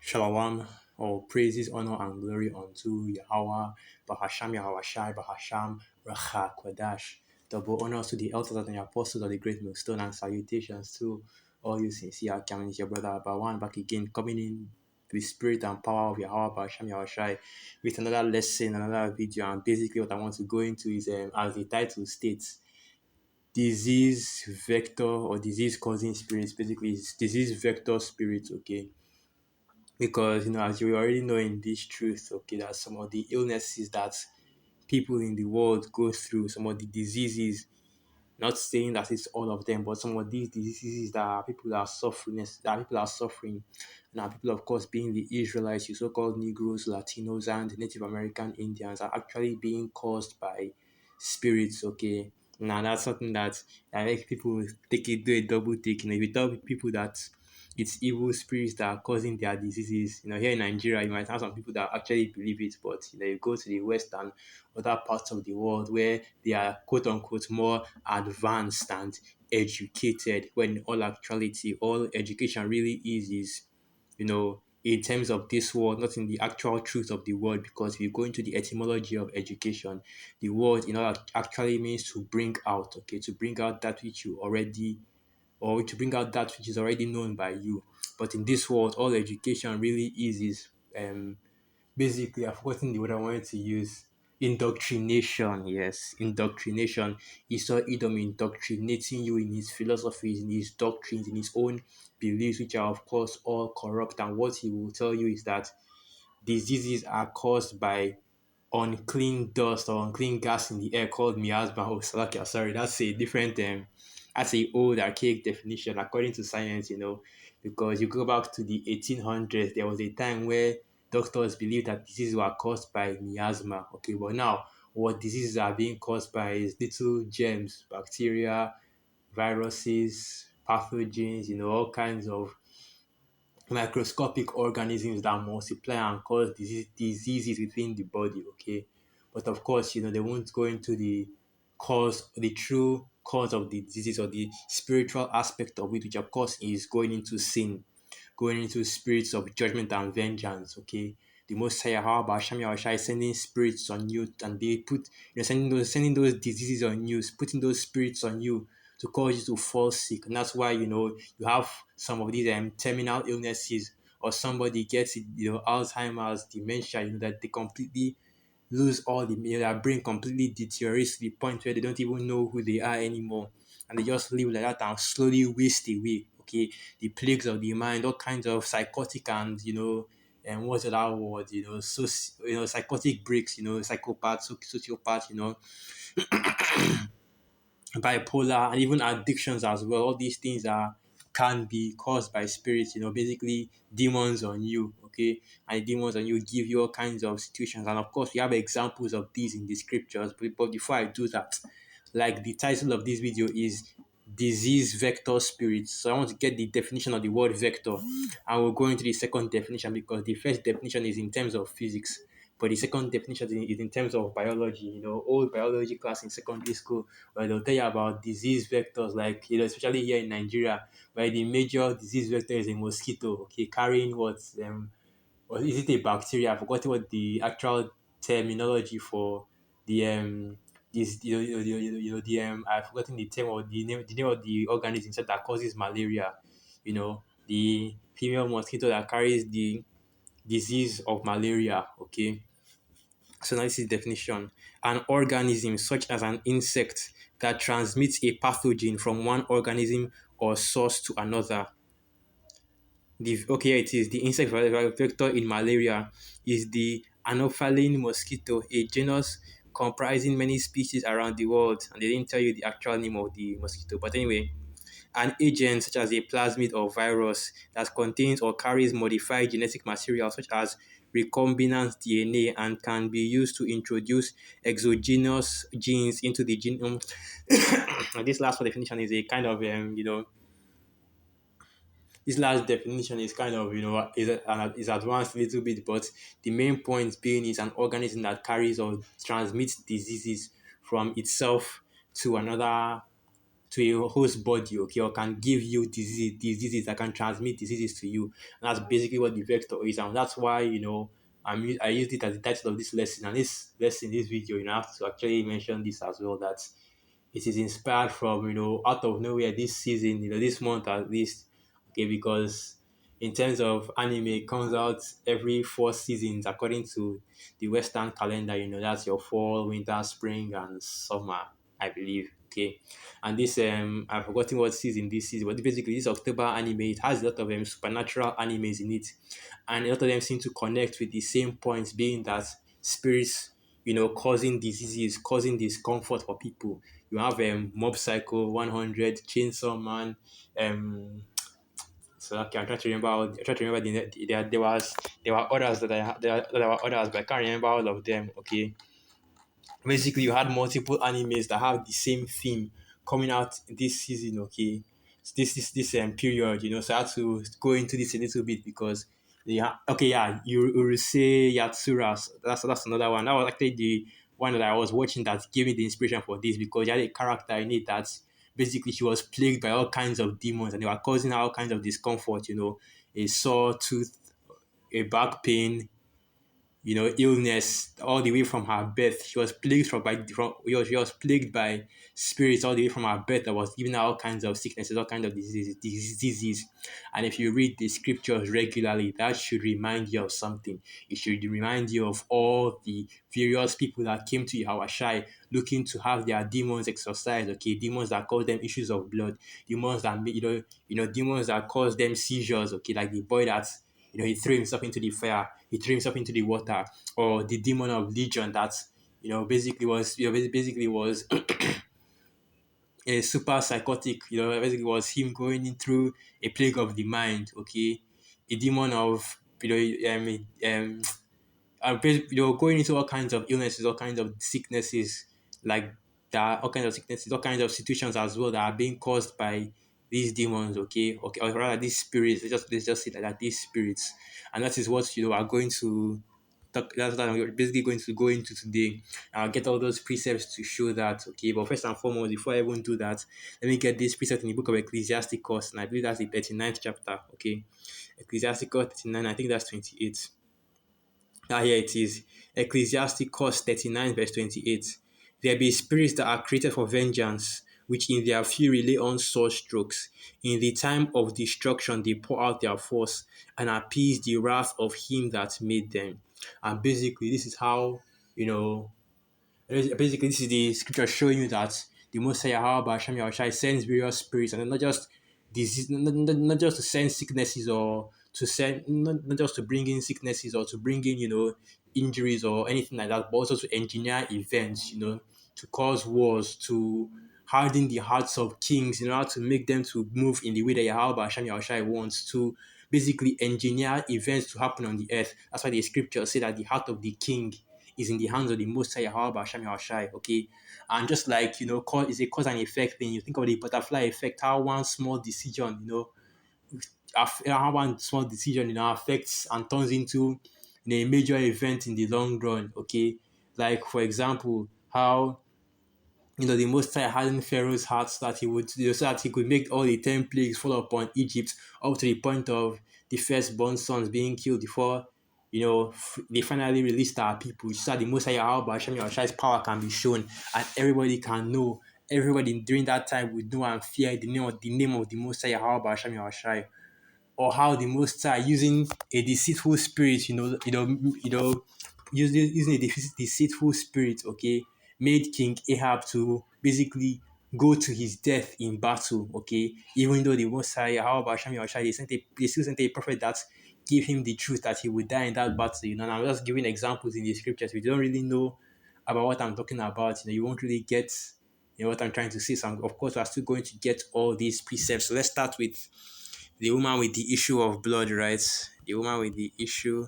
Shalom, all praises, honor, and glory unto Yahweh, Bahasham Yahweh Shai, Bahasham Racha Kodash. Double honors to the elders and the apostles of the great millstone, and salutations to all you sincere coming, your brother Abawan back again, coming in with spirit and power of Yahweh, Bahasham Yahweh Shai, with another lesson, another video. And basically, what I want to go into is, as the title states, disease vector or disease causing spirits. Basically, it's disease vector spirits, okay? Because as you already know in this truth, okay, that some of the illnesses that people in the world go through, some of the diseases, not saying that it's all of them, but some of these diseases that people are suffering, and are people, of course, being the Israelites, you so-called Negroes, Latinos, and Native American Indians, are actually being caused by spirits. Okay, now that's something that I make people do a double take. If you tell people that it's evil spirits that are causing their diseases, here in Nigeria, you might have some people that actually believe it, but you go to the West and other parts of the world where they are quote unquote more advanced and educated, when in all actuality, all education really is, in terms of this world, not in the actual truth of the word. Because if you go into the etymology of education, the word actually means to bring out, okay, to bring out that which you already, or to bring out that which is already known by you. But in this world, all education really is basically, I've forgotten the word I wanted to use. Indoctrination, yes, indoctrination. He saw Edom indoctrinating you in his philosophies, in his doctrines, in his own beliefs, which are, of course, all corrupt. And what he will tell you is that diseases are caused by unclean dust or unclean gas in the air called miasma. Oh, Salakia, sorry, that's a different that's a old archaic definition according to science, because you go back to the 1800s, there was a time where doctors believed that diseases were caused by miasma. Okay, but now what diseases are being caused by is little germs, bacteria, viruses, pathogens, all kinds of microscopic organisms that multiply and cause diseases within the body. Okay, but of course, they won't go into the true cause of the disease, or the spiritual aspect of it, which of course is going into sin, going into spirits of judgment and vengeance. Okay, the Most High, how about Shami Awashai, sending spirits on you, and they put, sending those diseases on you, putting those spirits on you to cause you to fall sick. And that's why, you have some of these terminal illnesses, or somebody gets it, Alzheimer's, dementia, that they completely lose all their brain completely deteriorates to the point where they don't even know who they are anymore. And they just live like that and slowly waste away. Okay, the plagues of the mind, all kinds of psychotic and, and what's that word, so, psychotic breaks, psychopaths, sociopaths, bipolar, and even addictions as well. All these things can be caused by spirits, basically demons on you, okay? And demons on you give you all kinds of situations. And of course, we have examples of these in the scriptures. But before I do that, like the title of this video is disease vector spirits. So I want to get the definition of the word vector. And we'll go into the second definition, because the first definition is in terms of physics. But the second definition is in terms of biology, old biology class in secondary school, where they'll tell you about disease vectors, like, especially here in Nigeria, where the major disease vector is a mosquito, okay, carrying what is it, a bacteria? I forgot what the actual terminology for the this the I've forgotten the term, or the name of the organism that causes malaria. The female mosquito that carries the disease of malaria. Okay, so now this is definition. An organism such as an insect that transmits a pathogen from one organism or source to another. Okay, it is the insect vector in malaria is the Anopheline mosquito, a genus comprising many species around the world. And they didn't tell you the actual name of the mosquito, but anyway, an agent such as a plasmid or virus that contains or carries modified genetic material such as recombinant DNA, and can be used to introduce exogenous genes into the genome. And this last one definition is a kind of, this last definition is kind of, is advanced a little bit, but the main point being is an organism that carries or transmits diseases from itself to to a host body, okay, or can give you diseases that can transmit diseases to you. And that's basically what the vector is, and that's why I used it as the title of this lesson. And this lesson, this video, I have to actually mention this as well, that it is inspired from out of nowhere this season, this month at least, okay, because in terms of anime, it comes out every 4 seasons according to the Western calendar. That's your fall, winter, spring, and summer, I believe. Okay, and this I've forgotten what season this is, but basically this October anime, it has a lot of supernatural animes in it, and a lot of them seem to connect with the same points, being that spirits, causing diseases, causing discomfort for people. You have Mob Psycho 100, Chainsaw Man, so okay, I try to remember there were others there were others, but I can't remember all of them. Okay, basically you had multiple animes that have the same theme coming out this season. Okay, so this period, so I had to go into this a little bit because okay, yeah, you say Yatsura. That's another one. That was actually the one that I was watching that gave me the inspiration for this, because you had a character in it that basically she was plagued by all kinds of demons and they were causing her all kinds of discomfort, a sore tooth, a back pain, illness all the way from her birth. She was plagued she was plagued by spirits all the way from her birth that was giving her all kinds of sicknesses, all kinds of diseases. And if you read the scriptures regularly, that should remind you of something. It should remind you of all the various people that came to Yahweh looking to have their demons exorcised. Okay, demons that cause them issues of blood, demons that demons that cause them seizures. Okay, like the boy that he threw himself into the fire, he threw himself into the water, or the demon of legion that basically was a super psychotic. Basically was him going in through a plague of the mind. Okay, a demon of going into all kinds of illnesses, all kinds of sicknesses, like that, all kinds of sicknesses, all kinds of situations as well that are being caused by these demons. Okay, or rather these spirits. Let's just say that these spirits, and that is what are going to talk. That's what I'm basically going to go into today. I'll get all those precepts to show that. Okay, but first and foremost, before I even do that, let me get this precept in the book of Ecclesiasticus, and I believe that's the 39th chapter. Okay, Ecclesiasticus 39, I think that's 28. Here it is. Ecclesiasticus 39, verse 28. There be spirits that are created for vengeance, which in their fury lay on sword strokes. In the time of destruction, they pour out their force and appease the wrath of him that made them. And basically, this is how, you know, basically, this is the scripture showing you that the Most High Yahweh Hashem Yahushai sends various spirits, and not just disease, not just to send sicknesses, or to send not just to bring in sicknesses or to bring in injuries or anything like that, but also to engineer events, to cause wars, to harden the hearts of kings in order to make them to move in the way that Yahweh Hashem Yahushai wants, to basically engineer events to happen on the earth. That's why the scriptures say that the heart of the king is in the hands of the Most High Yahweh Hashem Yahushai. Okay, and just like is a cause and effect thing. You think of the butterfly effect, how one small decision, how one small decision, affects and turns into a major event in the long run. Okay, like for example, how the Most High hardened Pharaoh's heart so that he would, so that he could make all the 10 plagues fall upon Egypt, up to the point of the firstborn sons being killed before, they finally released our people. So that the Most High Yahweh Hashem Yahweh's power can be shown, and everybody can know. Everybody during that time would know and fear the name of the Most High Yahweh Hashem Yahweh, or how the Most High using a deceitful spirit, using a deceitful spirit, okay, made King Ahab to basically go to his death in battle, okay, even though the Most High, how about Shami Oshai, they still sent a prophet that gave him the truth that he would die in that battle, and I'm just giving examples in the scriptures. If you don't really know about what I'm talking about, you won't really get what I'm trying to say. So of course, we're still going to get all these precepts. So let's start with the woman with the issue of blood, right? The woman with the issue,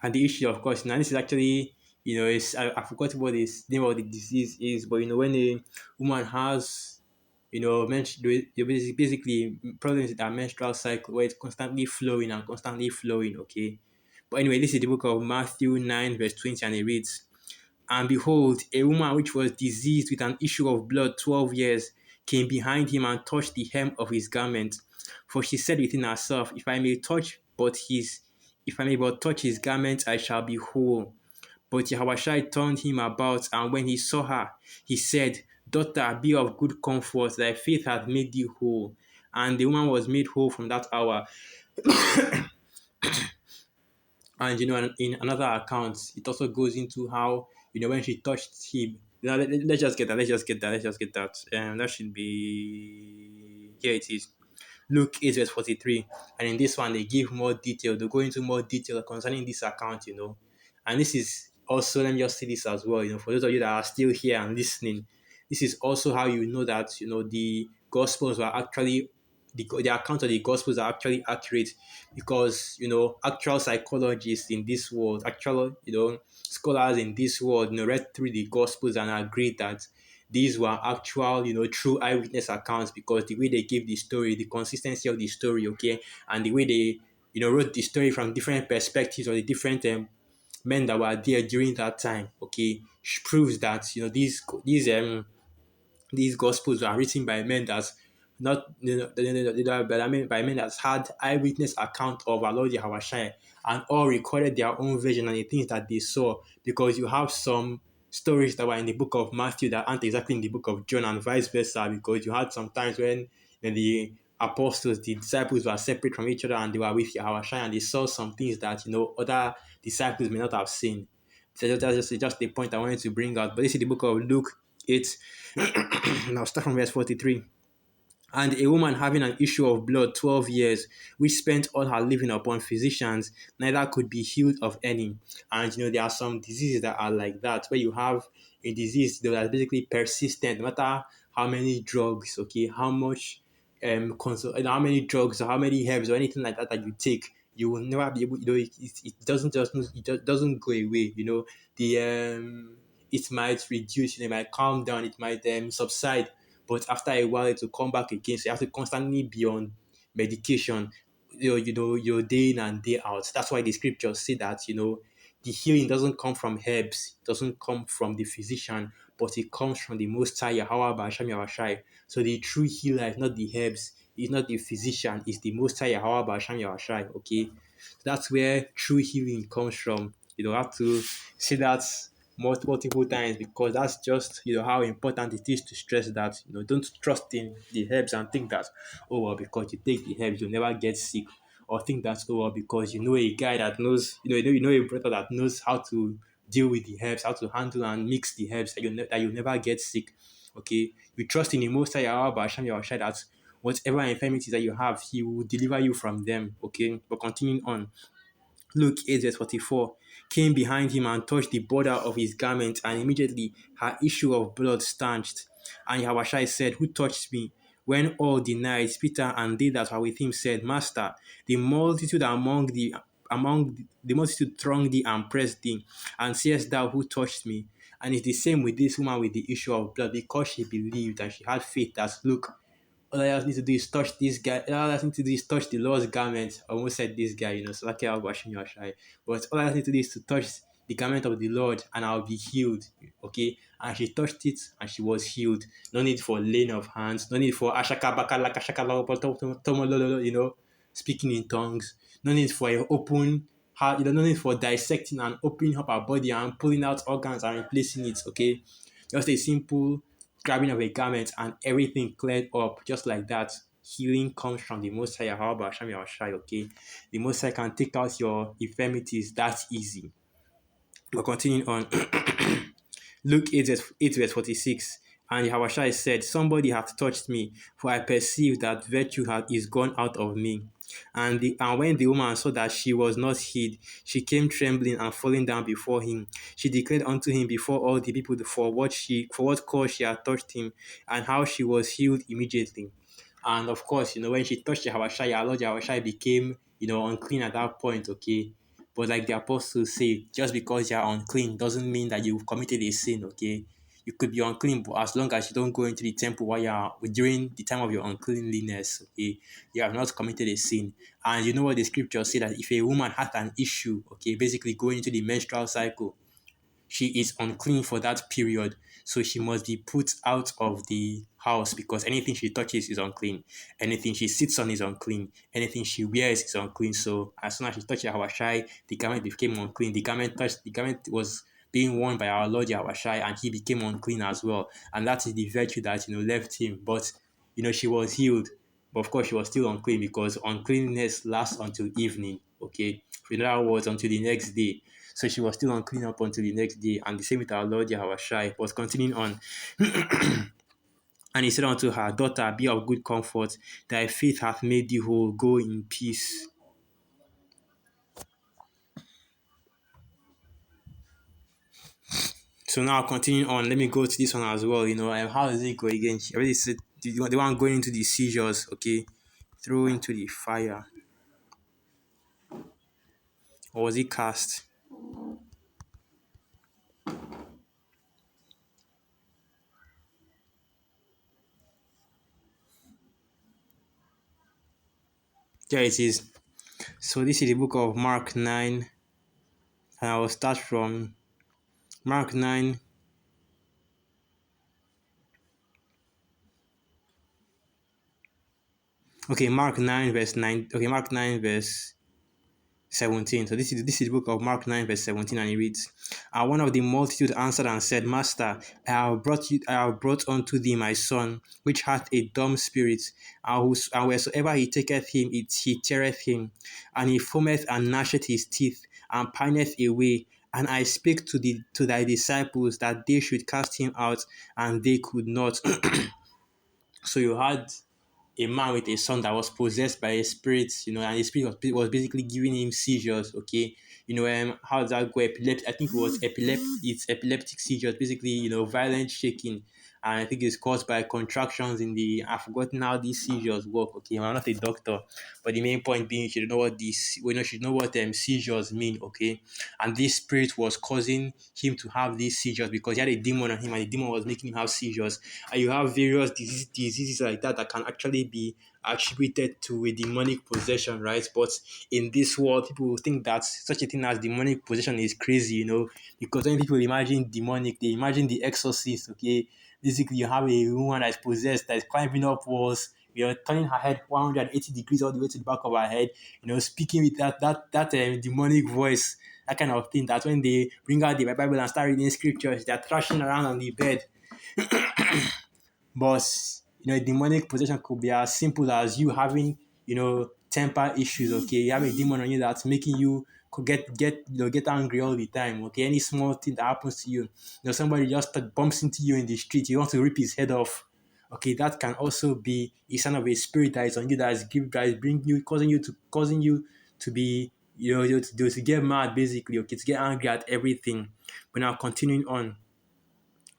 and the issue, of course, now this is actually, is I forgot what the name of the disease is, but when a woman has, basically problems with her menstrual cycle, where it's constantly flowing and constantly flowing, okay. But anyway, this is the book of Matthew 9, verse 20, and it reads, And behold, a woman which was diseased with an issue of blood 12 years came behind him and touched the hem of his garment. For she said within herself, if I may but touch his garment, I shall be whole. But Yahushua turned him about, and when he saw her, he said, Daughter, be of good comfort, thy faith hath made thee whole. And the woman was made whole from that hour. And in another account, it also goes into how when she touched him. Let's just get that. That should be here. It is Luke 8 verse 43. And in this one, they give more detail. They go into more detail concerning this account. And this is also, let me just say this as well. For those of you that are still here and listening, this is also how you know that the gospels were actually the account of the gospels are actually accurate, because actual psychologists in this world, actual scholars in this world, read through the gospels and agreed that these were actual, true eyewitness accounts, because the way they gave the story, the consistency of the story, okay, and the way they wrote the story from different perspectives, or the different men that were there during that time, okay, proves that these gospels were written by men that's not but I mean by men that's had eyewitness account of our Lord Yahushua, and all recorded their own version and the things that they saw, because you have some stories that were in the book of Matthew that aren't exactly in the book of John, and vice versa, because you had some times when the apostles, the disciples were separate from each other and they were with Yahushua, and they saw some things that other disciples may not have seen. So that's just the point I wanted to bring out. But this is the book of Luke 8. Now start from verse 43. And a woman having an issue of blood 12 years, which spent all her living upon physicians, neither could be healed of any. And there are some diseases that are like that, where you have a disease that is basically persistent, no matter how many drugs, okay, how much how many drugs or how many herbs or anything like that you take, you will never be able, it doesn't go away. It might reduce, it might calm down, it might subside, but after a while it will come back again. So you have to constantly be on medication, your day in and day out. That's why the scriptures say that the healing doesn't come from herbs, it doesn't come from the physician, but it comes from the Most High Yahweh Ba'asham Yahushai. So the true healer is not the herbs, it's not the physician, it's the Most High Yahweh Ba'asham Yahushai. Okay, so that's where true healing comes from. You don't have to say that multiple times, because that's just how important it is to stress that don't trust in the herbs and think that, oh well, because you take the herbs you'll never get sick, or think that, oh well, because a guy that knows, a brother that knows how to deal with the herbs, how to handle and mix the herbs, that you'll never get sick. Okay, you trust in the Most High Yahweh Ba'asham Yahushua, that whatever infirmities that you have, He will deliver you from them. Okay, but continuing on, Luke 8 verse 44, came behind him and touched the border of his garment, and immediately her issue of blood stanched. And Yahushua said, Who touched me? When all denied, Peter and they that were with him said, Master, the multitude among the multitude thronged thee and pressed thee, and sayest thou, Who touched me? And it's the same with this woman with the issue of blood, because she believed and she had faith that, look, all I just need to do is touch this guy. All I just need to do is touch the Lord's garment. I almost said this guy, so like I'll washing your shy. But all I just need to do is to touch the garment of the Lord and I'll be healed. Okay. And she touched it and she was healed. No need for laying of hands. No need for ashaka baka laka shaka tomololo, speaking in tongues. No need for a open heart, no need for dissecting and opening up our body and pulling out organs and replacing it. Okay. Just a simple grabbing of a garment and everything cleared up just like that. Healing comes from the Most High Yahweh Hashem Yahushai, okay? The Most High can take out your infirmities that easy. But continuing on, Luke 8 verse 46, and Yahushai said, Somebody hath touched me, for I perceive that virtue is gone out of me. And when the woman saw that she was not hid, she came trembling and falling down before him. She declared unto him before all the people for what cause she had touched him, and how she was healed immediately. And of course, when she touched Yahushua, our Lord Yahushua became, unclean at that point, okay? But like the apostles say, just because you're unclean doesn't mean that you've committed a sin, okay? You could be unclean, but as long as you don't go into the temple while you're during the time of your uncleanliness, okay, you have not committed a sin. And you know what the scriptures say, that if a woman has an issue, okay, basically going into the menstrual cycle, she is unclean for that period. So she must be put out of the house because anything she touches is unclean. Anything she sits on is unclean. Anything she wears is unclean. So as soon as she touched Yahushai, the garment became unclean. The garment was being worn by our Lord Yahushai, and he became unclean as well. And that is the virtue that left him. But she was healed. But of course, she was still unclean because uncleanness lasts until evening. Okay. In other words, until the next day. So she was still unclean up until the next day. And the same with our Lord Yahushua was continuing on. And he said unto her, Daughter, be of good comfort. Thy faith hath made thee whole. Go in peace. So now continuing on, let me go to this one as well. How does it go again? She already said the one going into the seizures, okay? Throw into the fire. Or was it cast? There it is. So this is the book of Mark 9. And I will start from Mark 9. Okay, Mark 9 verse 9. Okay, Mark 9 verse 17. So this is the book of Mark 9 verse 17, and it reads, And one of the multitude answered and said, Master, I have brought unto thee my son, which hath a dumb spirit, and wheresoever he taketh him, he teareth him, and he foameth and gnasheth his teeth, and pineth away. And I spake to thy disciples that they should cast him out, and they could not. So you had a man with a son that was possessed by a spirit, and the spirit was basically giving him seizures. Okay, how does that go? I think it was it's epileptic seizures, basically, violent shaking, and I think it's caused by contractions in the. I've forgotten how these seizures work. Okay, I'm not a doctor, but the main point being, she should know what seizures mean. Okay, and this spirit was causing him to have these seizures because he had a demon on him, and the demon was making him have seizures. And you have various diseases like that can actually be attributed to a demonic possession, right? But in this world, people will think that such a thing as demonic possession is crazy, because when people imagine demonic, they imagine the exorcist. Okay, basically you have a woman that is possessed, that is climbing up walls, turning her head 180 degrees all the way to the back of her head, speaking with that demonic voice, that kind of thing. That when they bring out the Bible and start reading scriptures, they're thrashing around on the bed. But a demonic possession could be as simple as you having temper issues. Okay, you have a demon on you that's making you could get angry all the time. Okay, any small thing that happens to you, somebody just bumps into you in the street, you want to rip his head off. Okay, that can also be a sign of a spirit that is on you, that is bringing you, causing you to be to get mad, basically. Okay, to get angry at everything. But now continuing on,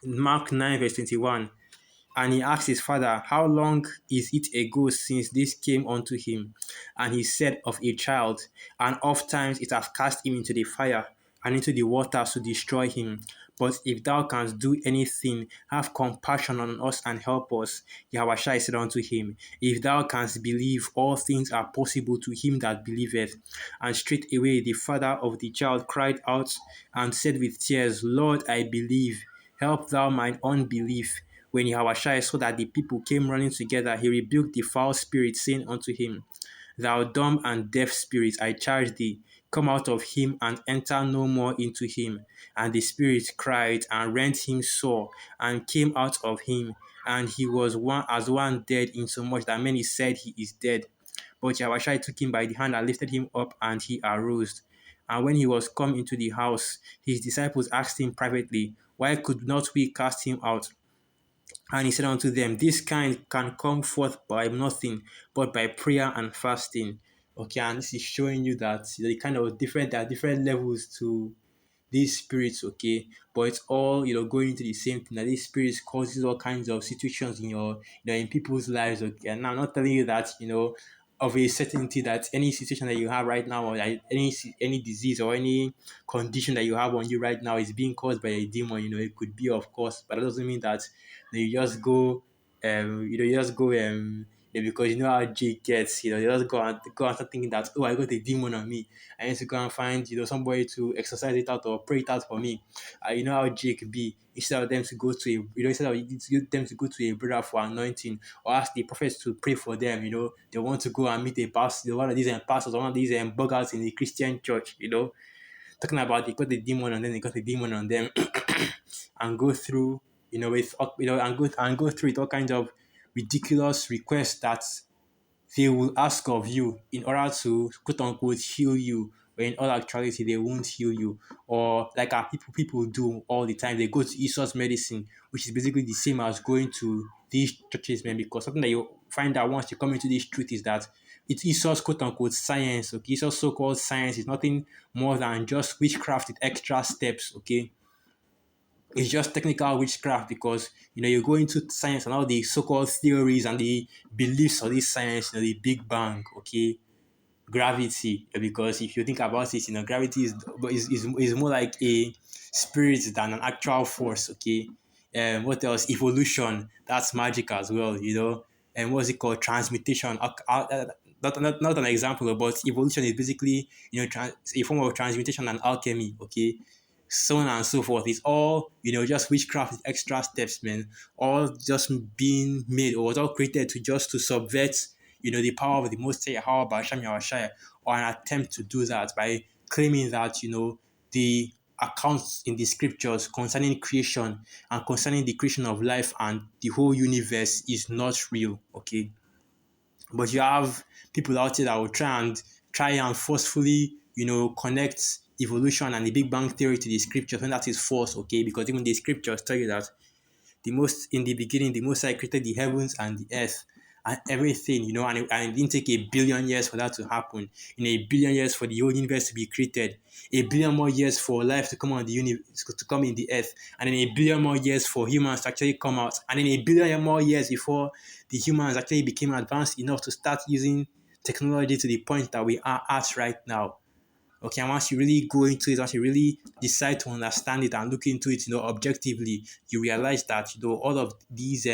Mark 9 verse 21. And he asked his father, How long is it ago since this came unto him? And he said, Of a child, and oft times it hath cast him into the fire and into the waters to destroy him. But if thou canst do anything, have compassion on us and help us. Yahushua said unto him, If thou canst believe, all things are possible to him that believeth. And straightway the father of the child cried out and said with tears, Lord, I believe. Help thou mine unbelief. When Yahushua saw that the people came running together, he rebuked the foul spirit, saying unto him, Thou dumb and deaf spirit, I charge thee, come out of him and enter no more into him. And the spirit cried and rent him sore and came out of him. And he was one dead, insomuch that many said he is dead. But Yahushua took him by the hand and lifted him up, and he arose. And when he was come into the house, his disciples asked him privately, Why could not we cast him out? And he said unto them, This kind can come forth by nothing but by prayer and fasting. Okay, and this is showing you that there are different levels to these spirits. Okay, but it's all going into the same thing. That these spirits causes all kinds of situations in in people's lives. Okay, and I'm not telling you that of a certainty that any situation that you have right now, or like any disease or any condition that you have on you right now, is being caused by a demon. It could be, of course, but that doesn't mean that you just go because you know how Jake gets, they just go and start thinking that, oh, I got a demon on me. I need to go and find, somebody to exercise it out or pray it out for me. You know how Jake be. Instead of them to go to a, instead of them to go to a brother for anointing or ask the prophets to pray for them, they want to go and meet a pastor, one of these pastors, one of these buggers in the Christian church, talking about they got the demon on them, they got the demon on them, and go through, with and go through with all kinds of ridiculous requests that they will ask of you in order to quote unquote heal you, when in all actuality they won't heal you. Or like our people do all the time, they go to Esos medicine, which is basically the same as going to these churches, man, because something that you find out once you come into this truth is that it's Esos quote unquote science, okay? Esos so-called science is nothing more than just witchcraft with extra steps, okay? It's just technical witchcraft because you go into science and all the so-called theories and the beliefs of this science, the Big Bang, okay, gravity. Because if you think about it, gravity is more like a spirit than an actual force, okay. What else? Evolution, that's magic as well. And what's it called? Transmutation. Not an example, but evolution is basically a form of transmutation and alchemy, okay, so on and so forth. It's all, just witchcraft with extra steps, man. All just being made, or was all created to subvert, the power of the Most High, Yahweh Basham Yahweh, or an attempt to do that by claiming that, the accounts in the scriptures concerning creation and concerning the creation of life and the whole universe is not real, okay? But you have people out there that will try and forcefully, connect evolution and the Big Bang theory to the scriptures, and that is false, okay? Because even the scriptures tell you that the most in the beginning, the Most High created the heavens and the earth and everything, and it didn't take a billion years for that to happen. A billion years for the whole universe to be created, a billion more years for life to come on the universe, to come in the earth, and then a billion more years for humans to actually come out, and then a billion more years before the humans actually became advanced enough to start using technology to the point that we are at right now. Okay, and once you really go into it, once you really decide to understand it and look into it, objectively, you realize that all of these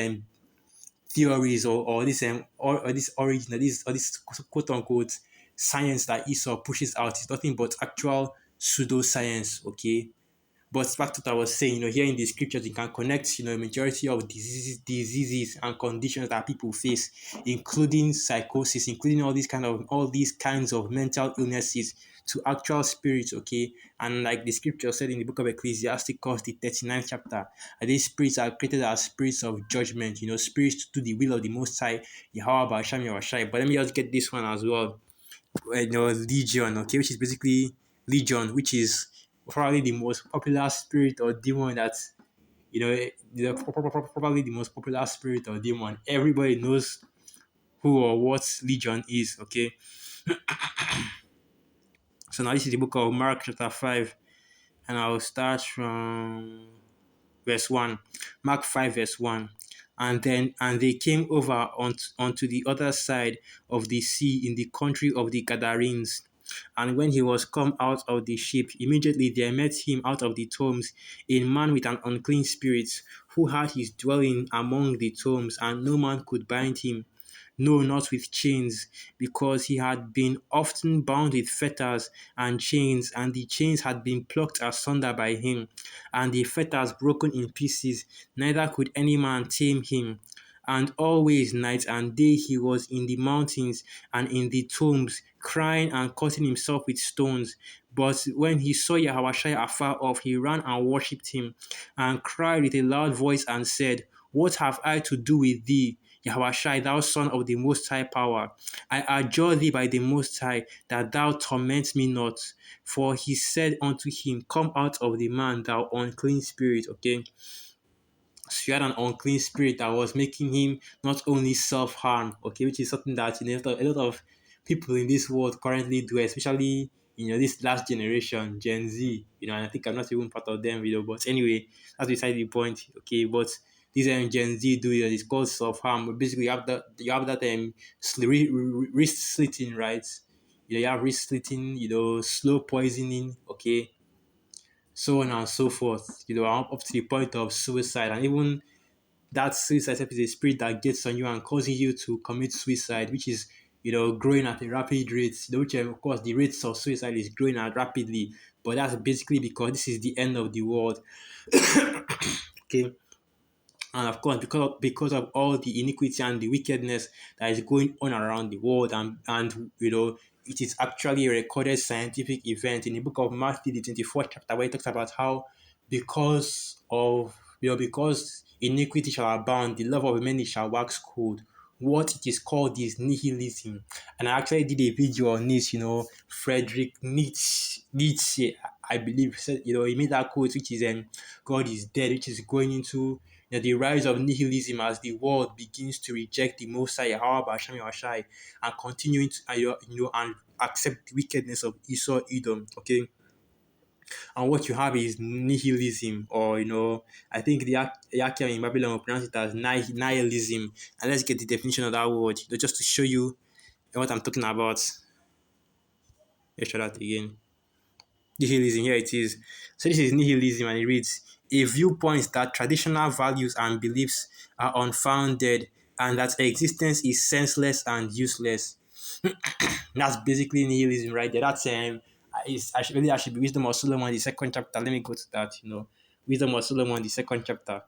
theories or this or this origin, or this quote unquote science that Esau pushes out is nothing but actual pseudoscience. Okay, but back to what I was saying, here in the scriptures, you can connect, a majority of diseases and conditions that people face, including psychosis, including all these kinds of mental illnesses, to actual spirits, okay? And like the scripture said in the book of Ecclesiasticus, the 39th chapter, these spirits are created as spirits of judgment, spirits to do the will of the Most High, Yahweh Basham Yahweh. But let me just get this one as well, Legion, okay, which is basically Legion, which is probably the most popular spirit or demon that probably the most popular spirit or demon. Everybody knows who or what Legion is, okay. So now this is the book of Mark chapter 5, and I'll start from verse 1. Mark 5 verse 1. And they came over onto the other side of the sea in the country of the Gadarenes. And when he was come out of the ship, immediately there met him out of the tombs a man with an unclean spirit, who had his dwelling among the tombs, and no man could bind him, no, not with chains, because he had been often bound with fetters and chains, and the chains had been plucked asunder by him, and the fetters broken in pieces, neither could any man tame him. And always night and day he was in the mountains and in the tombs, crying and cutting himself with stones. But when he saw Yahushua afar off, he ran and worshipped him, and cried with a loud voice and said, What have I to do with thee, Yahushua, thou son of the Most High Power? I adjure thee by the Most High that thou torment me not. For he said unto him, Come out of the man, thou unclean spirit. Okay. So he had an unclean spirit that was making him not only self-harm, okay, which is something that a lot of people in this world currently do, especially this last generation, Gen Z, and I think I'm not even part of them, but anyway, that's beside the point, okay. But these Gen Z do it, it's called self-harm. Basically, you have that wrist slitting, right? You have wrist slitting, slow poisoning, okay, so on and so forth, up to the point of suicide, and even that suicide itself is a spirit that gets on you and causes you to commit suicide, which is growing at a rapid rate. Which of course the rates of suicide is growing at rapidly, but that's basically because this is the end of the world. Okay, and of course because of all the iniquity and the wickedness that is going on around the world, and it is actually a recorded scientific event in the book of Matthew, the 24th chapter, where it talks about how because iniquity shall abound, the love of many shall wax cold. What it is called is nihilism. And I actually did a video on this. Frederick Nietzsche, I believe, said, he made that quote, which is God is dead, which is going into the rise of nihilism as the world begins to reject the Mosai, Yahweh Basham Yahshai, and continuing to and accept the wickedness of Esau Edom. Okay, and what you have is nihilism, or I think the Yakia in Babylon will pronounce it as nihilism. And let's get the definition of that word, just to show you what I'm talking about. Let's try that again. Nihilism, here it is. So this is nihilism, and it reads: a viewpoint that traditional values and beliefs are unfounded, and that existence is senseless and useless. That's basically nihilism right there. That's I should be Wisdom of Solomon, the second chapter. Let me go to that. Wisdom of Solomon, the second chapter,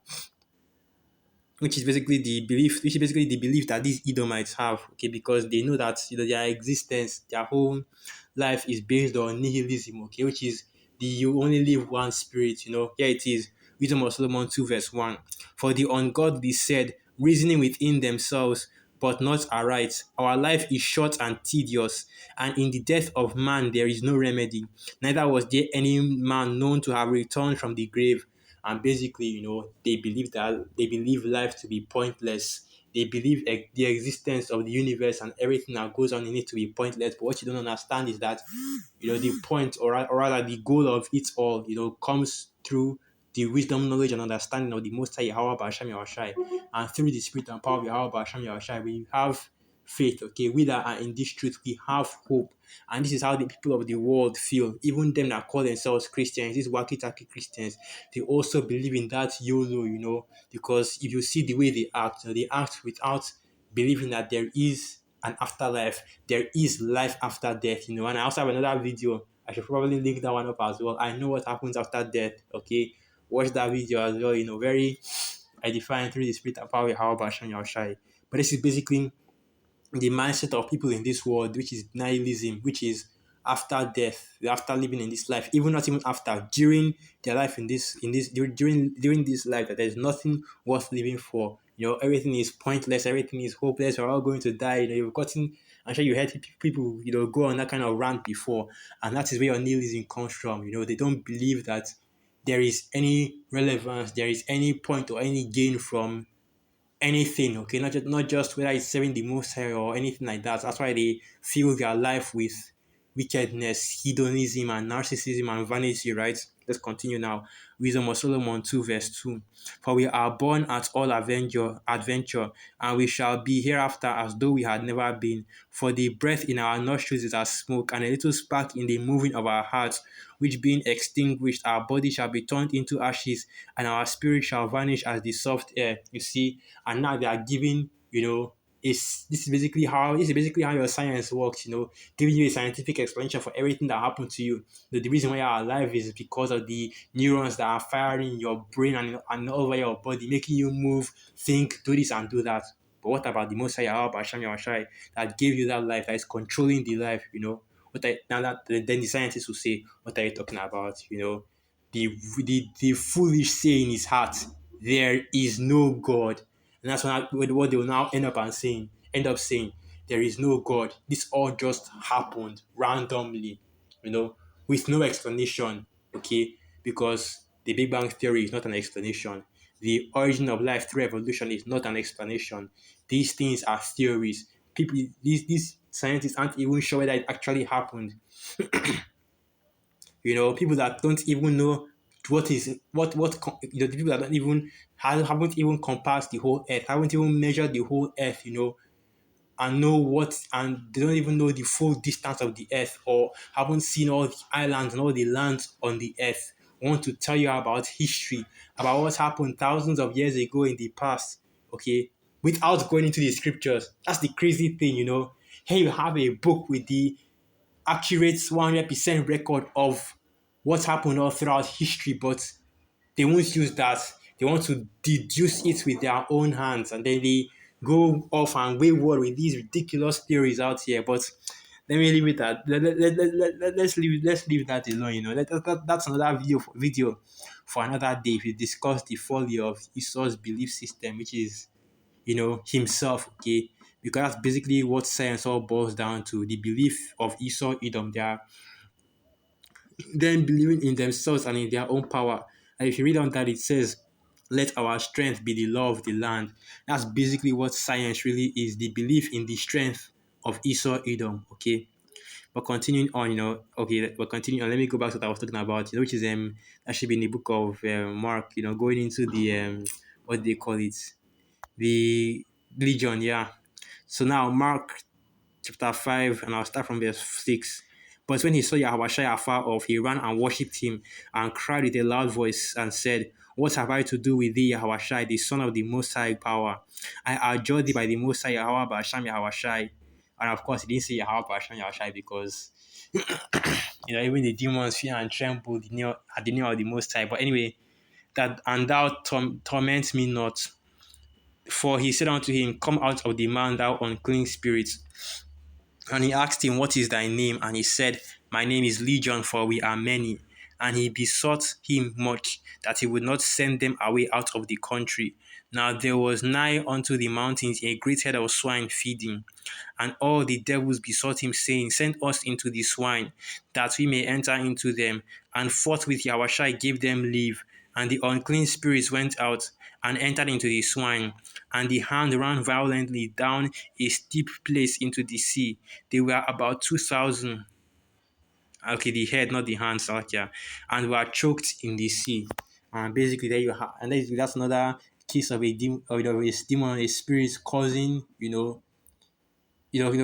which is basically the belief that these Edomites have, okay, because they know that their existence, their whole life is based on nihilism, okay, which is the you only live one spirit. Here it is, Wisdom of Solomon 2 verse 1. For the ungodly said, reasoning within themselves, but not aright, our life is short and tedious, and in the death of man there is no remedy. Neither was there any man known to have returned from the grave. And basically, they believe life to be pointless. They believe the existence of the universe and everything that goes on in it to be pointless. But what you don't understand is that the point, or rather the goal of it all, comes through the wisdom, knowledge, and understanding of the Most High Yahweh Basham Yahushai, and through the spirit and power of Yahweh Basham Yahushai, we have faith. Okay, we that are in this truth, we have hope. And this is how the people of the world feel. Even them that call themselves Christians, these wacky-tacky Christians, they also believe in that YOLO, because if you see the way they act, they act without believing that there is an afterlife, there is life after death, and I also have another video. I should probably link that one up as well. I know what happens after death, okay? Watch that video as well, very edifying through the spirit and power of How Bashan Yahushai. But this is basically the mindset of people in this world, which is nihilism, which is after death, after living in this life, even not even after, during their life during this life, that there's nothing worth living for. Everything is pointless, everything is hopeless. We're all going to die. You've gotten. I'm sure you heard people, go on that kind of rant before, and that is where your nihilism comes from. They don't believe that there is any relevance, there is any point or any gain from anything, okay, not just whether it's serving the Most High or anything like that. That's why they fill their life with wickedness, hedonism, and narcissism and vanity, right? Let's continue now. Wisdom of Solomon 2 verse 2. For we are born at all adventure, and we shall be hereafter as though we had never been. For the breath in our nostrils is as smoke, and a little spark in the moving of our hearts, which being extinguished, our body shall be turned into ashes, and our spirit shall vanish as the soft air. You see, and now they are giving, this is basically how your science works, giving you a scientific explanation for everything that happened to you. The reason why you're alive is because of the neurons that are firing in your brain and all over your body, making you move, think, do this and do that. But what about the Most High Yahweh Basham Yahshai that gave you that life, that is controlling the life, now that then the scientists will say, what are you talking about? The foolish say in his heart, there is no God. And that's what they will now end up saying, there is no God. This all just happened randomly, you know, with no explanation, okay? Because the Big Bang Theory is not an explanation. The origin of life through evolution is not an explanation. These things are theories. These scientists aren't even sure whether it actually happened. People that don't even know the people that don't even haven't even compassed the whole earth, haven't even measured the whole earth, and they don't even know the full distance of the earth, or haven't seen all the islands and all the lands on the earth. want to tell you about history, about what happened thousands of years ago in the past, okay, without going into the scriptures. That's the crazy thing, Here you have a book with the accurate 100% record of what happened all throughout history, but they won't use that. They want to deduce it with their own hands, and then they go off and wayward with these ridiculous theories out here. But let me leave it at let's leave that alone. That's another video for another day. If you discuss the folly of Esau's belief system, which is himself, okay, because that's basically what science all boils down to: the belief of Esau, Edom. They are then believing in themselves and in their own power. And if you read on that, it says, "Let our strength be the law of the land." That's basically what science really is: the belief in the strength of Esau, Edom. Okay, but continuing on, okay, but continuing on. Let me go back to what I was talking about, which is that should be in the book of Mark. Going into the what do they call it, the Legion, yeah. So now Mark chapter 5, and I'll start from verse 6. But when he saw Yahushua afar off, he ran and worshipped him, and cried with a loud voice, and said, "What have I to do with thee, Yahushua, the Son of the Most High Power? I adjure thee by the Most High Yahweh Basham Yahushua." And of course, he didn't say Yahweh Basham Yahushua because, even the demons fear and tremble at the name of the Most High. But anyway, that, "and thou torment me not." For he said unto him, "Come out of the man, thou unclean spirit." And he asked him, "What is thy name?" And he said, "My name is Legion, for we are many." And he besought him much that he would not send them away out of the country. Now there was nigh unto the mountains a great herd of swine feeding. And all the devils besought him, saying, "Send us into the swine, that we may enter into them." And forthwith Yahushua gave them leave. And the unclean spirits went out and entered into the swine. And the hand ran violently down a steep place into the sea. They were about 2,000. Okay, the head, not the hands, yeah, and were choked in the sea. And basically, there you have, and that's another case of a demon, a demon, a spirit causing,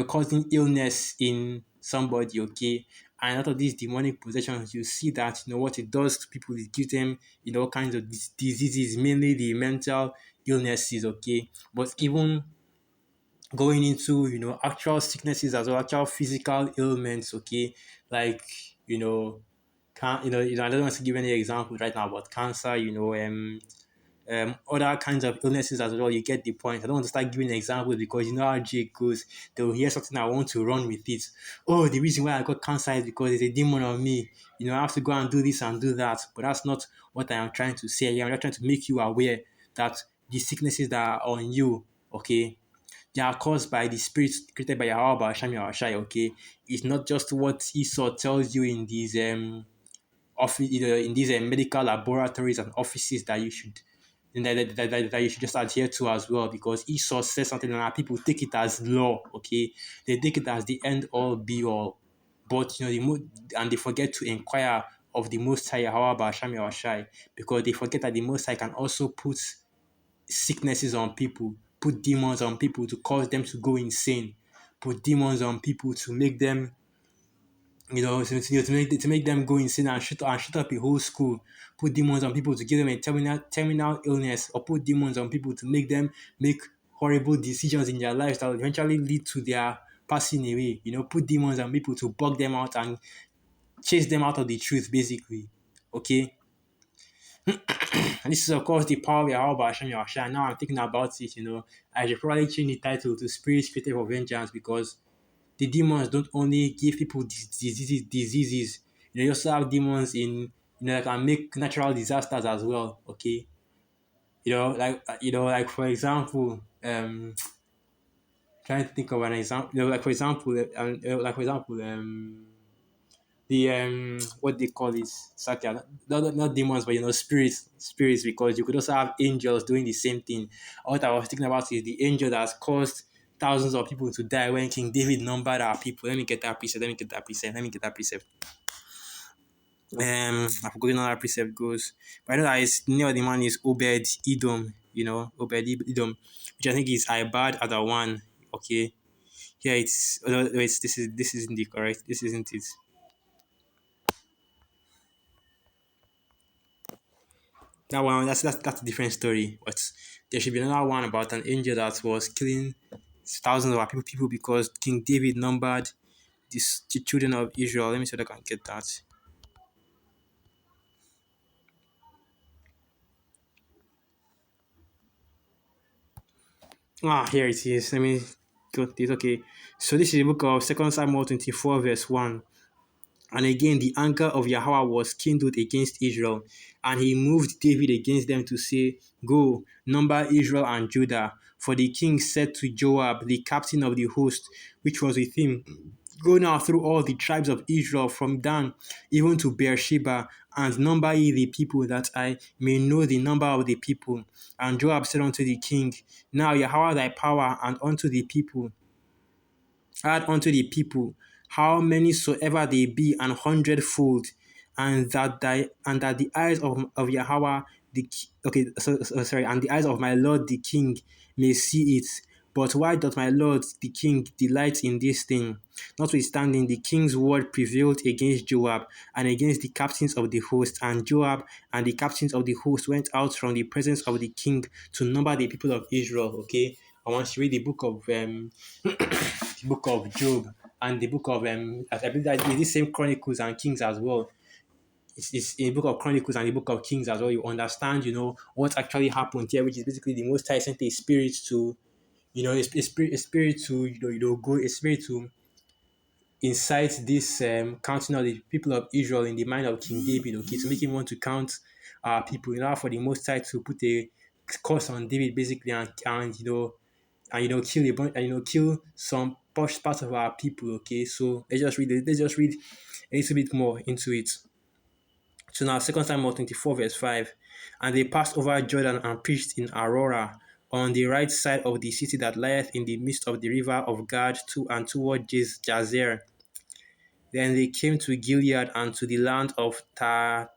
causing illness in somebody. Okay, and out of these demonic possessions, you see that what it does to people. It gives them all kinds of diseases, mainly the mental illnesses. Okay, but even going into actual sicknesses as well, actual physical ailments. Okay, like I don't want to give any example right now, but cancer. Other kinds of illnesses as well. You get the point. I don't want to start giving examples because you know how Jake goes. They will hear something, I want to run with it. Oh, the reason why I got cancer is because there's a demon on me. I have to go and do this and do that. But that's not what I am trying to say. I'm just trying to make you aware that the sicknesses that are on you, okay, they are caused by the spirits created by Yahweh Hashem Yahushai, okay? It's not just what Esau tells you in these in these medical laboratories and offices that you should that you should just adhere to as well, because Esau says something and our people take it as law, okay? They take it as the end all be all. But and they forget to inquire of the Most High Yahweh Hashem Yahushai, because they forget that the Most High can also put sicknesses on people, put demons on people to cause them to go insane, put demons on people to make them, to make them go insane and shoot up a whole school, put demons on people to give them a terminal illness, or put demons on people to make them make horrible decisions in their lives that will eventually lead to their passing away. Put demons on people to bug them out and chase them out of the truth, basically. Okay, and this is, of course, the power of Yahweh Hashem Yahushua. Now I'm thinking about it, I should probably change the title to Spirit Created for Vengeance, because the demons don't only give people diseases. You also have demons in, that can make natural disasters as well. Okay, like for example, trying to think of an example. Like for example, the what they call it, Sakya, not demons, but spirits, because you could also have angels doing the same thing. What I was thinking about is the angel that has caused thousands of people to die when King David numbered our people. Let me get that precept. I forgot how that precept goes, but I know that his name of the man is Obed Edom. Obed Edom, which I think is Ibad other one. Okay, yeah, it's, oh, wait, this isn't the correct. This isn't it. That one, that's a different story. But there should be another one about an angel that was killing thousands of our people because King David numbered the children of Israel. Let me see if I can get that. Here it is. Let me go to this. Okay. So this is the book of Second Samuel 24, verse 1. And again, the anger of Yahweh was kindled against Israel, and he moved David against them to say, Go, number Israel and Judah. For the king said to Joab, the captain of the host, which was with him, Go now through all the tribes of Israel from Dan even to Beersheba, and number ye the people, that I may know the number of the people. And Joab said unto the king, Now Yahweh thy power, and unto the people, add unto the people how many soever they be, an hundredfold, and that the eyes of Yahweh sorry, and the eyes of my Lord the king may see it. But why doth my Lord the king delight in this thing? Notwithstanding, the king's word prevailed against Joab and against the captains of the host, and Joab and the captains of the host went out from the presence of the king to number the people of Israel. Okay, I want to read the book of the book of Job and the book of I believe that is the same Chronicles and Kings as well. It's in the book of Chronicles and the book of Kings as well. You understand, what actually happened here, which is basically the Most High sent a spirit to, a spirit to, go, a spirit to incite this counting of the people of Israel in the mind of King David, okay, to make him want to count people in order for the Most High to put a curse on David, basically, and kill a bunch, and kill some posh parts of our people. Okay, so let's just read a little bit more into it. So now, Second Samuel 24, verse 5. And they passed over Jordan and preached in Aurora, on the right side of the city that lieth in the midst of the river of Gad, to and toward Jazer. Then they came to Gilead and to the land of Tatim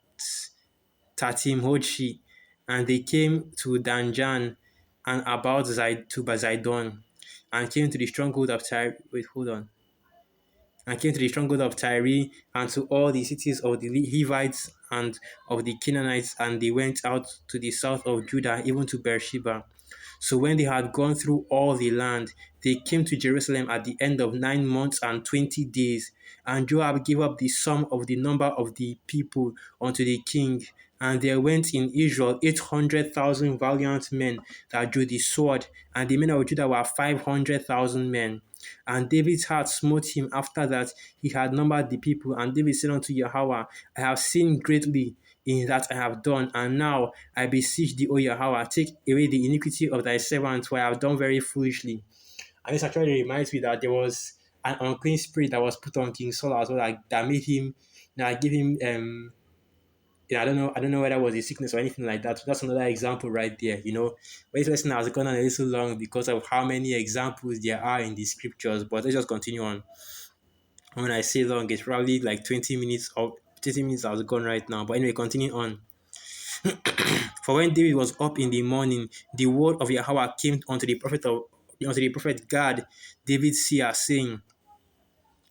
Hodshi, and they came to Danjan and about to Zidon, and came to the stronghold of Tyre. Wait, hold on. And came to the stronghold of Tyre, and to all the cities of the Hivites and of the Canaanites, and they went out to the south of Judah, even to Beersheba. So when they had gone through all the land, they came to Jerusalem at the end of 9 months and 20 days. And Joab gave up the sum of the number of the people unto the king. And there went in Israel 800,000 valiant men that drew the sword, and the men of Judah were 500,000 men. And David's heart smote him after that he had numbered the people. And David said unto Yahweh, I have sinned greatly in that I have done. And now I beseech thee, O Yahweh, take away the iniquity of thy servant, for I have done very foolishly. And this actually reminds me that there was an unclean spirit that was put on King Saul as well, that made him, give him, I don't know whether it was a sickness or anything like that. That's another example right there. But this lesson has gone on a little long because of how many examples there are in the scriptures. But let's just continue on. When I say long, it's probably like 20 minutes or 30 minutes has gone right now. But anyway, continue on. For when David was up in the morning, the word of Yahweh came unto the prophet Gad, David's seer, saying,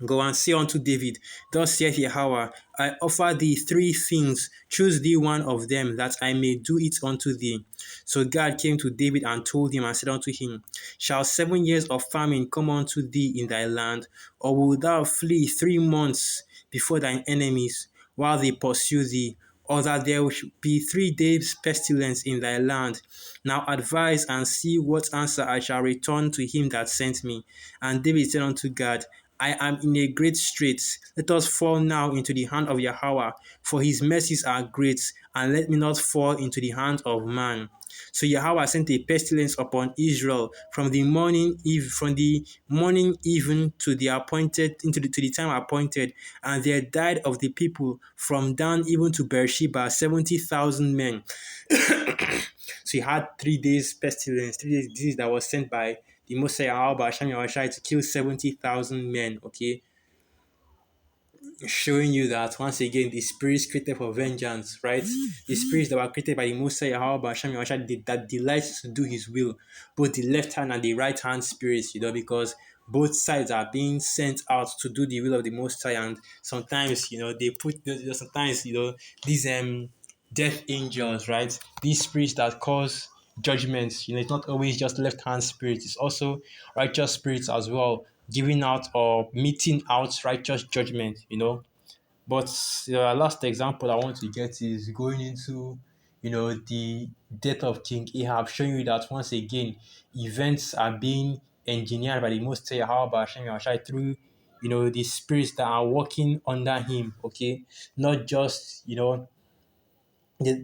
Go and say unto David, Thus saith Yahweh, I offer thee three things, choose thee one of them, that I may do it unto thee. So God came to David and told him and said unto him, Shall 7 years of famine come unto thee in thy land, or wilt thou flee 3 months before thine enemies, while they pursue thee? Or that there should be 3 days pestilence in thy land? Now advise and see what answer I shall return to him that sent me. And David said unto God, I am in a great strait. Let us fall now into the hand of Yahweh, for his mercies are great, and let me not fall into the hand of man. So Yahweh sent a pestilence upon Israel from the morning even to the time appointed, and there died of the people from Dan even to Beersheba 70,000 men. So he had 3 days pestilence, 3 days disease that was sent by the Mosai Alba Shami Awashai to kill 70,000 men. Okay, showing you that once again the spirits created for vengeance, right? The spirits that were created by the Mosai Alba Shami Awashai that delights to do his will, both the left hand and the right hand spirits, because both sides are being sent out to do the will of the Most High, and sometimes they put sometimes these death angels, right? These spirits that cause judgments. It's not always just left hand spirits, it's also righteous spirits as well, giving out or meting out righteous judgment. But the last example I want to get is going into, the death of King Ahab, showing you that once again, events are being engineered by the Most High Yahweh Hashem Yahushai through, the spirits that are working under him. Okay, not just the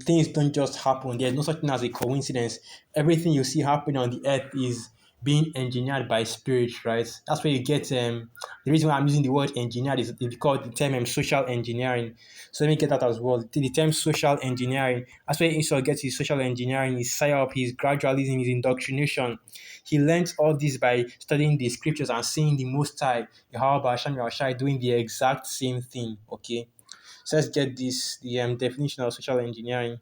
things don't just happen. There's no such thing as a coincidence. Everything you see happening on the earth is being engineered by spirits, right? That's where you get the reason why I'm using the word engineered is because the term social engineering. So let me get that as well. The term social engineering, that's where Esau gets his social engineering, his psyop, his gradualism, his indoctrination. He learns all this by studying the scriptures and seeing the Most High, Yahweh Hashem Yahushai, doing the exact same thing. Okay. So let's get this the definition of social engineering.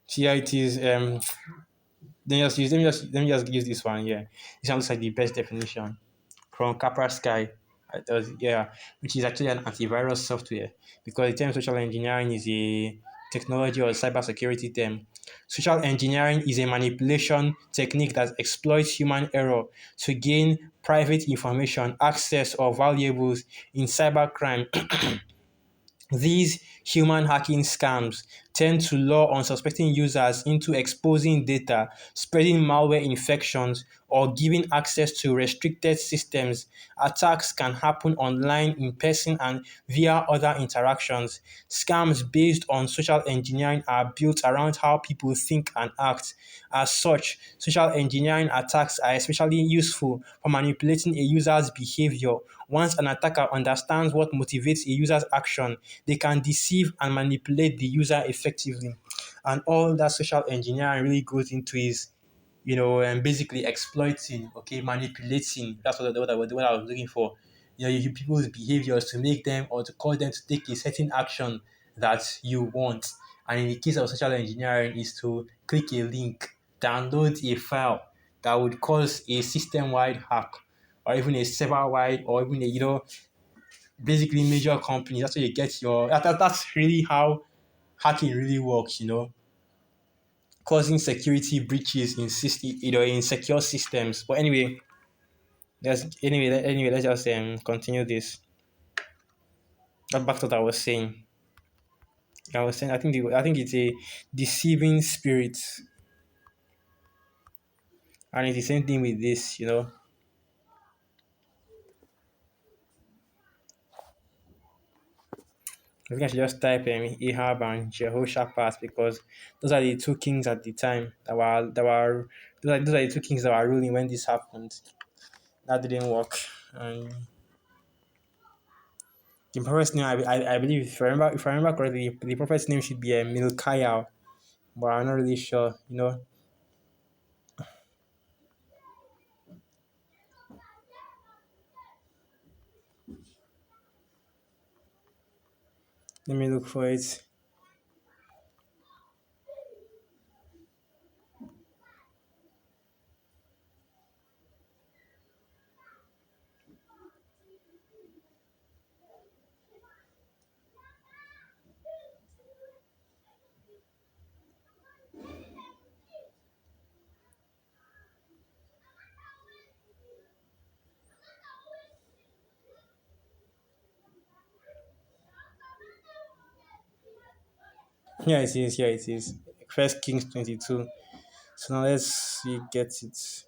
See how it is. Let me just use this one. Yeah, this one looks like the best definition from Kaspersky. Yeah, which is actually an antivirus software because the term social engineering is a technology or cybersecurity term. Social engineering is a manipulation technique that exploits human error to gain private information, access, or valuables in cybercrime. These human hacking scams tend to lure unsuspecting users into exposing data, spreading malware infections, or giving access to restricted systems. Attacks can happen online, in person, and via other interactions. Scams based on social engineering are built around how people think and act. As such, social engineering attacks are especially useful for manipulating a user's behavior. Once an attacker understands what motivates a user's action, they can deceive and manipulate the user effectively. And all that social engineering really goes into is, and basically exploiting, okay, manipulating. That's what I was looking for. People's behaviors to make them or to cause them to take a certain action that you want. And in the case of social engineering, is to click a link, download a file that would cause a system-wide hack, or even a server-wide, or even a basically major companies. That's where you get that's really how hacking really works, causing security breaches in in secure systems. But let's just continue this. Back to what I was saying. I think it's a deceiving spirit, and it's the same thing with this. I think I should just type Ahab and Jehoshaphat because those are the two kings at the time those are the two kings that were ruling when this happened. That didn't work. And the prophet's name, I believe, if I remember correctly, the prophet's name should be Milkiah, but I'm not really sure. Let me look for it. Here it is. Here it is. First Kings 22. So now let's see, get it.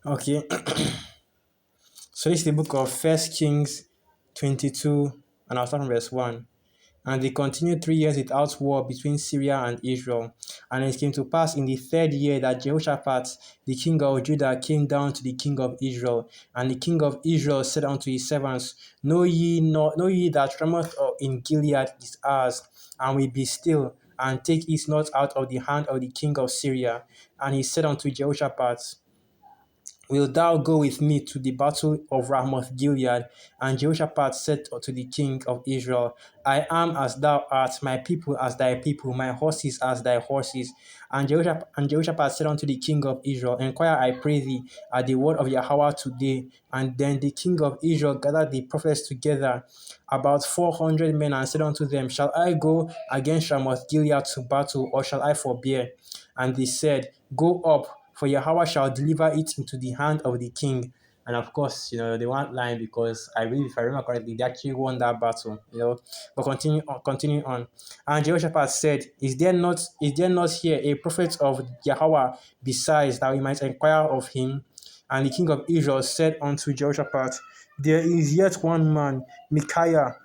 Okay. So this is the book of First Kings 22, and I'll start from verse 1. And they continued 3 years without war between Syria and Israel. And it came to pass in the third year that Jehoshaphat, the king of Judah, came down to the king of Israel. And the king of Israel said unto his servants, Know ye that Ramoth in Gilead is ours, and we be still, and take it not out of the hand of the king of Syria. And he said unto Jehoshaphat, Wilt thou go with me to the battle of Ramoth Gilead? And Jehoshaphat said to the king of Israel, I am as thou art, my people as thy people, my horses as thy horses. And Jehoshaphat said unto the king of Israel, Inquire, I pray thee, at the word of Yahweh today. And then the king of Israel gathered the prophets together, about 400 men, and said unto them, Shall I go against Ramoth Gilead to battle, or shall I forbear? And they said, Go up, for Yahweh shall deliver it into the hand of the king. And of course, they weren't lying, because I believe, if I remember correctly, they actually won that battle. But continue on. And Jehoshaphat said, Is there not here a prophet of Yahweh besides, that we might inquire of him? And the king of Israel said unto Jehoshaphat, There is yet one man, Micaiah,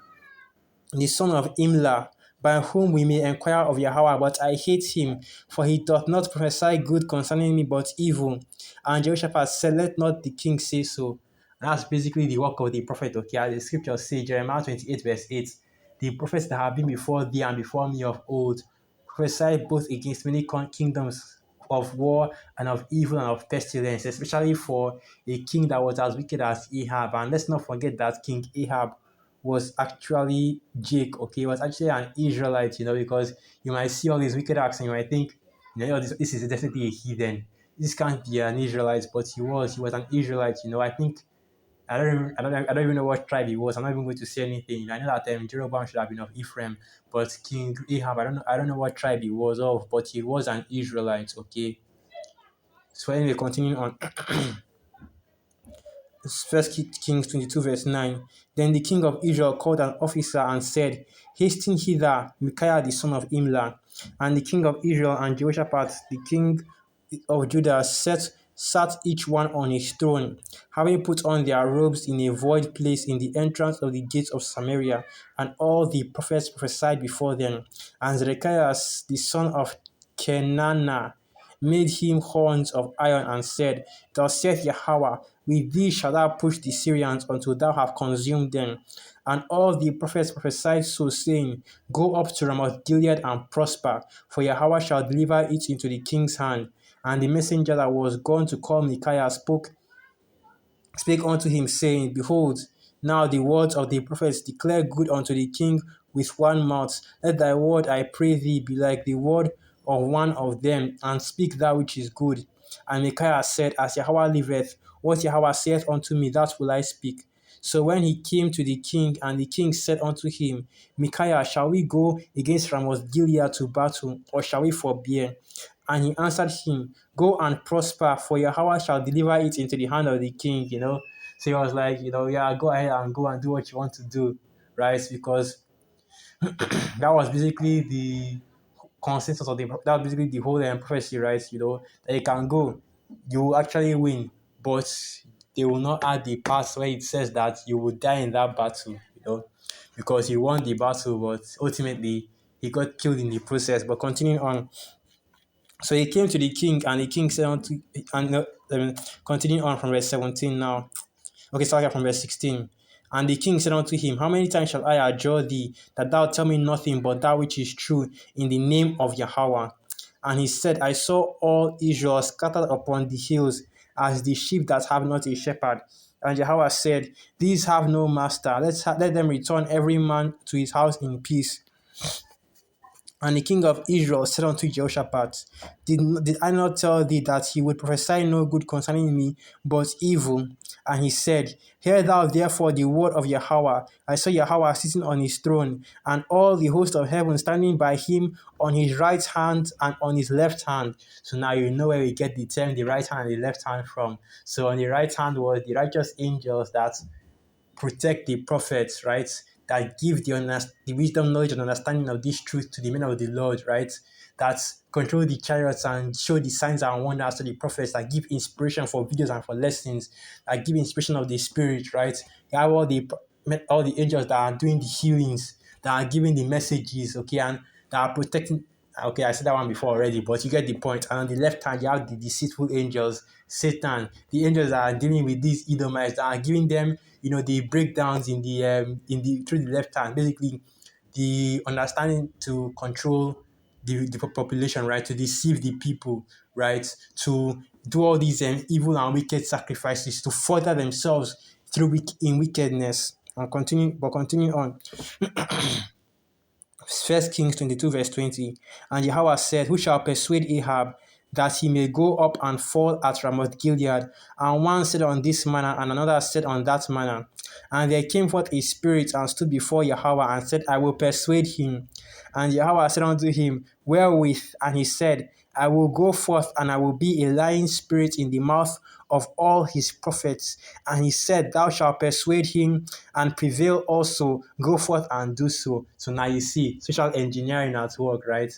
the son of Imlah, by whom we may inquire of Yahweh, but I hate him, for he doth not prophesy good concerning me, but evil. And Jehoshaphat said, Let not the king say so. And that's basically the work of the prophet, okay? As the scriptures say, Jeremiah 28, verse 8, the prophets that have been before thee and before me of old prophesied both against many kingdoms of war and of evil and of pestilence, especially for a king that was as wicked as Ahab. And let's not forget that King Ahab was actually Jake, okay? He was actually an Israelite, because you might see all these wicked acts and you might think, this is definitely a heathen. This can't be an Israelite, but he was an Israelite, I think, I don't even know what tribe he was. I'm not even going to say anything. I know that Jeroboam should have been of Ephraim, but King Ahab, I don't know what tribe he was of, but he was an Israelite, okay? So anyway, continuing on. First Kings 22, verse 9. Then the king of Israel called an officer and said, Hasten hither, Micaiah the son of Imlah. And the king of Israel and Jehoshaphat, the king of Judah, sat each one on his throne, having put on their robes in a void place in the entrance of the gates of Samaria. And all the prophets prophesied before them. And Zedekiah, the son of Kenana, made him horns of iron and said, Thus saith Yahweh, with thee shalt thou push the Syrians until thou have consumed them. And all the prophets prophesied so, saying, Go up to Ramoth Gilead and prosper, for Yahweh shall deliver it into the king's hand. And the messenger that was gone to call Micaiah spake unto him, saying, Behold, now the words of the prophets declare good unto the king with one mouth. Let thy word, I pray thee, be like the word of one of them, and speak that which is good. And Micaiah said, As Yahweh liveth, what Yahweh saith unto me, that will I speak. So when he came to the king, and the king said unto him, Micaiah, shall we go against Ramoth Gilead to battle, or shall we forbear? And he answered him, Go and prosper, for Yahweh shall deliver it into the hand of the king. So he was like, yeah, go ahead and go and do what you want to do, right? Because that was basically the consensus of that was basically the whole prophecy, right? That you can go, you will actually win, but they will not add the part where it says that you will die in that battle, because he won the battle, but ultimately he got killed in the process. But continuing on, so he came to the king, and the king said unto, and continuing on from verse 17 now. Okay, sorry, from verse 16. And the king said unto him, How many times shall I adjure thee, that thou tell me nothing but that which is true, in the name of Yahweh? And he said, I saw all Israel scattered upon the hills, as the sheep that have not a shepherd. And Yahweh said, These have no master. Let them return every man to his house in peace. And the king of Israel said unto Jehoshaphat, did I not tell thee that he would prophesy no good concerning me, but evil? And he said, Hear thou therefore the word of Yahweh. I saw Yahweh sitting on his throne, and all the host of heaven standing by him on his right hand and on his left hand. So now you know where we get the term the right hand and the left hand from. So on the right hand was the righteous angels that protect the prophets, right? That give the wisdom, knowledge, and understanding of this truth to the men of the Lord, right? That control the chariots and show the signs and wonders to the prophets, that give inspiration for videos and for lessons, that give inspiration of the spirit, right? You have all the angels that are doing the healings, that are giving the messages, okay, and that are protecting. Okay, I said that one before already, but you get the point. And on the left hand, you have the deceitful angels, Satan, the angels that are dealing with these Edomites, that are giving them, the breakdowns in the through the left hand, basically the understanding to control the population, right? To deceive the people, right? To do all these evil and wicked sacrifices to further themselves through in wickedness. And continue on. First Kings 22 verse 20. And Yahweh said, who shall persuade Ahab that he may go up and fall at Ramoth Gilead? And one said on this manner, and another said on that manner. And there came forth a spirit and stood before Yahweh and said, I will persuade him. And Yahweh said unto him, wherewith? And he said, I will go forth and I will be a lying spirit in the mouth of all his prophets. And he said, thou shalt persuade him and prevail also. Go forth and do so. So now you see social engineering at work, right?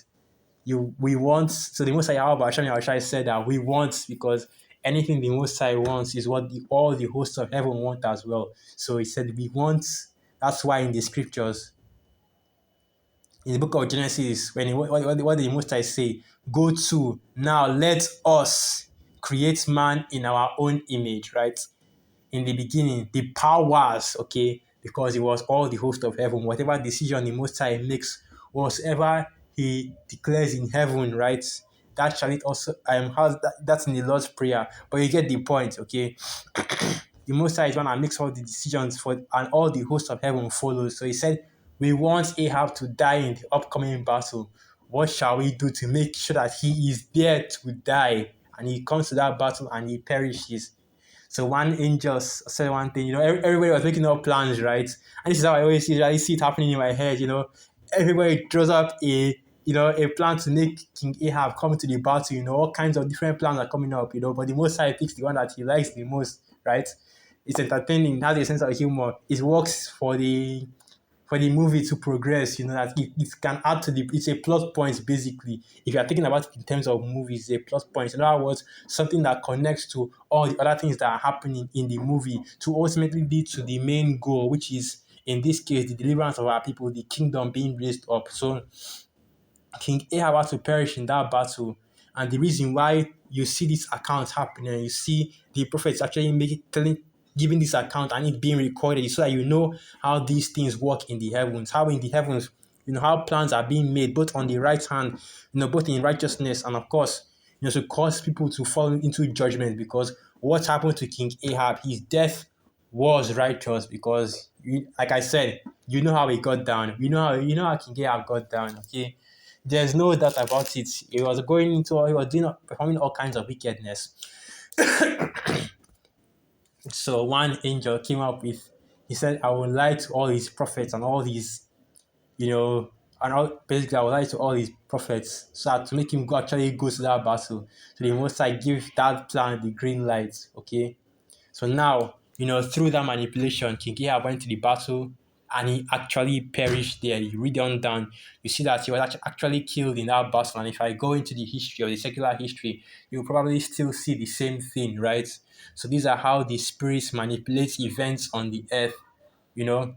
We want, so the Most High Yahweh Hashem Yahushai said that we want, because anything the Most High wants is what all the hosts of heaven want as well. So he said we want. That's why in the scriptures, in the book of Genesis, when what did the Most High say? Go to now, let us create man in our own image, right? In the beginning, the powers, okay, because it was all the host of heaven, whatever decision the Most High makes, whatever he declares in heaven, right? That shall it also has that's in the Lord's Prayer. But you get the point, okay? The Most High is one that makes all the decisions for, and all the hosts of heaven follows. So he said, we want Ahab to die in the upcoming battle. What shall we do to make sure that he is there to die? And he comes to that battle and he perishes. So one angel said one thing, everybody was making up plans, right? And this is how I always see it happening in my head. Everybody draws up a plan to make King Ahab come to the battle, all kinds of different plans are coming up, but the Most High picks the one that he likes the most, right? It's entertaining, has a sense of humor. It works for the movie to progress, that it can add to it's a plot point basically. If you are thinking about it in terms of movies, a plot point. In other words, something that connects to all the other things that are happening in the movie to ultimately lead to the main goal, which is in this case the deliverance of our people, the kingdom being raised up. So King Ahab had to perish in that battle. And the reason why you see this account happening, you see the prophets actually giving this account and it being recorded, so that you know how these things work in the heavens, how in the heavens, how plans are being made, both on the right hand, both in righteousness, and of course, to cause people to fall into judgment. Because what happened to King Ahab, his death was righteous, because like I said, how he got down. You know how King Ahab got down, okay? There's no doubt about it. He was performing all kinds of wickedness. So one angel came up with, he said, I will lie to all his prophets and all these, basically I will lie to all his prophets, so that to make him actually go to that battle. So the Most High give that plan the green light, okay? So now, through that manipulation, King Ahab went to the battle and he actually perished there. You read on down, you see that he was actually killed in that battle. And if I go into the history of the secular history, you'll probably still see the same thing, right? So these are how the spirits manipulate events on the earth, you know,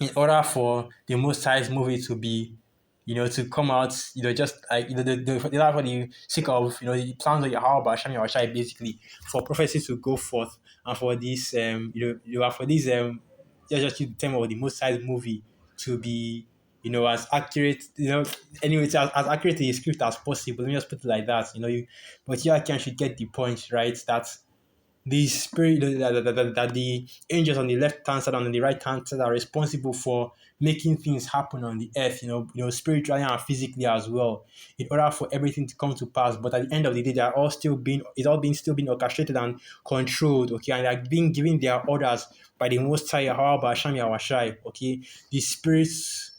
in order for the Most High's movie to be, to come out, just like, for the sake of, the plans of Yahweh, Hashem, Yahushai, basically, for prophecy to go forth, and for this, for this, just use the term of the Most High's movie to be, as accurate, anyway, it's as accurate to the script as possible. Let me just put it like that, but you can should get the point, right? That the spirit that the angels on the left hand side and on the right hand side are responsible for making things happen on the earth, spiritually and physically as well, in order for everything to come to pass. But at the end of the day, they are all still being orchestrated and controlled, okay, and they're being given their orders by the Most High Yahweh Hashem Yahushai, okay. The spirits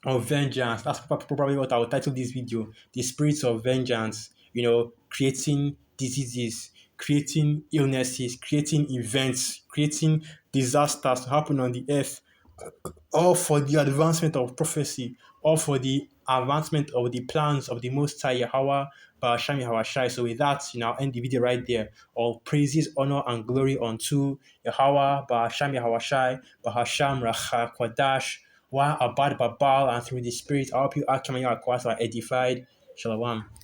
of vengeance. That's probably what I will title this video. The spirits of vengeance, creating diseases, creating illnesses, creating events, creating disasters to happen on the earth, all for the advancement of prophecy, all for the advancement of the plans of the Most High Yahweh, Ba'asham Yahushai. So with that, I'll end the video right there. All praises, honor, and glory unto Yahweh, Ba'asham Yahushai, Ba'asham Racha Kwadash, Wa Abad Babal, and through the Spirit, I hope you are edified. Shalom.